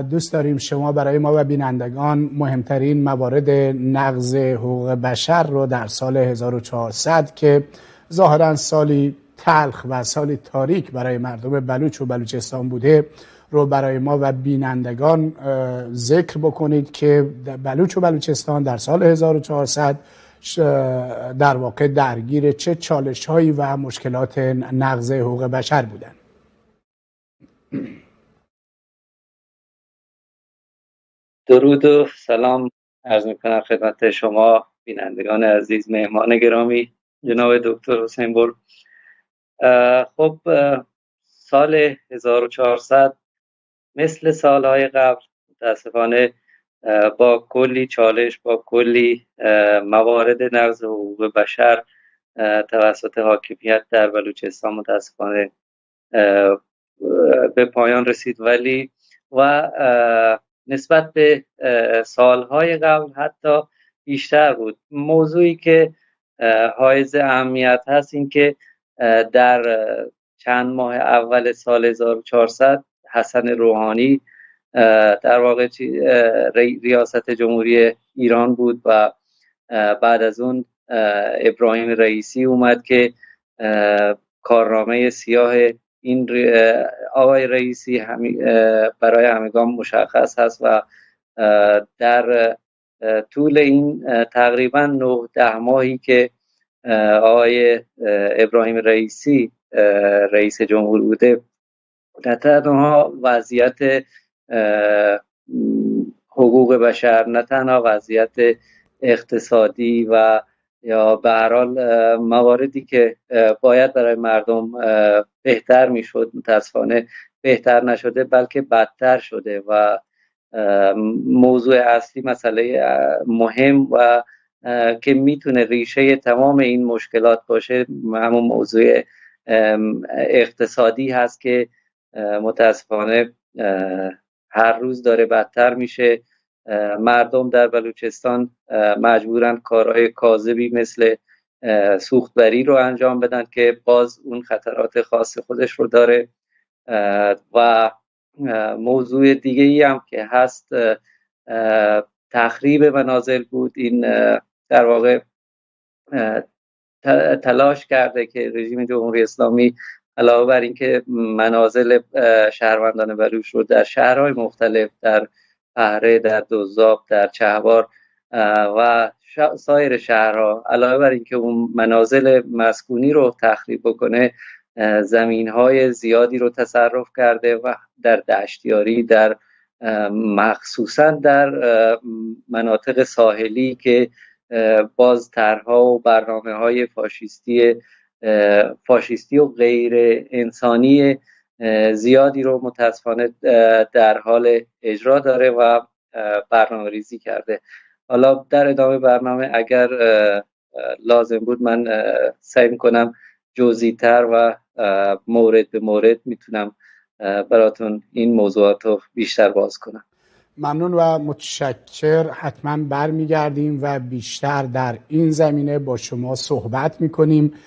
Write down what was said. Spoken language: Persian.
دوست داریم شما برای ما و بینندگان مهمترین موارد نقض حقوق بشر رو در سال 1400 که ظاهراً سالی تلخ و سالی تاریک برای مردم بلوچ و بلوچستان بوده رو برای ما و بینندگان ذکر بکنید که بلوچ و بلوچستان در سال 1400 در واقع درگیر چه چالش‌هایی و مشکلات نقض حقوق بشر بودند. درود و سلام عرض میکنم خدمت شما بینندگان عزیز، مهمان گرامی جناب دکتر حسین بر. خب سال 1400 مثل سالهای قبل متاسفانه با کلی چالش، با کلی موارد نقض حقوق بشر توسط حاکمیت در بلوچستان متاسفانه به پایان رسید، ولی و نسبت به سالهای قبل حتی بیشتر بود. موضوعی که حائز اهمیت هست این که در چند ماه اول سال 1400 حسن روحانی در واقع ریاست جمهوری ایران بود و بعد از اون ابراهیم رئیسی اومد که کارنامه سیاه این آقای رئیسی برای همگان مشخص هست و در طول این تقریبا 9-10 ماهی که آقای ابراهیم رئیسی رئیس جمهور بوده، نه تنها وضعیت حقوق بشر، نه تنها وضعیت اقتصادی و یا به هر حال مواردی که باید برای مردم بهتر میشد متاسفانه بهتر نشده، بلکه بدتر شده و موضوع اصلی، مسئله مهم و که میتونه ریشه تمام این مشکلات باشه، همون موضوع اقتصادی هست که متاسفانه هر روز داره بدتر میشه. مردم در بلوچستان مجبورن کارهای کاذبی مثل سوختبری رو انجام بدن که باز اون خطرات خاص خودش رو داره. و موضوع دیگه ای هم که هست تخریب منازل بود. این در واقع تلاش کرده که رژیم جمهوری اسلامی علاوه بر اینکه منازل شهروندان بلوچ رو در شهرهای مختلف، در پهره، در دوزاب، در چهبار و سایر شهرها، علاوه بر اینکه اون منازل مسکونی رو تخریب بکنه، زمین‌های زیادی رو تصرف کرده و در دشتیاری، در مخصوصا در مناطق ساحلی که باز طرح‌ها و برنامه‌های فاشیستی و غیر انسانی زیادی رو متاسفانه در حال اجرا داره و برنامه ریزی کرده. حالا در ادامه برنامه اگر لازم بود من سعی می‌کنم جزئی‌تر و مورد به مورد میتونم براتون این موضوعات رو بیشتر باز کنم. ممنون و متشکر. حتما برمیگردیم و بیشتر در این زمینه با شما صحبت میکنیم.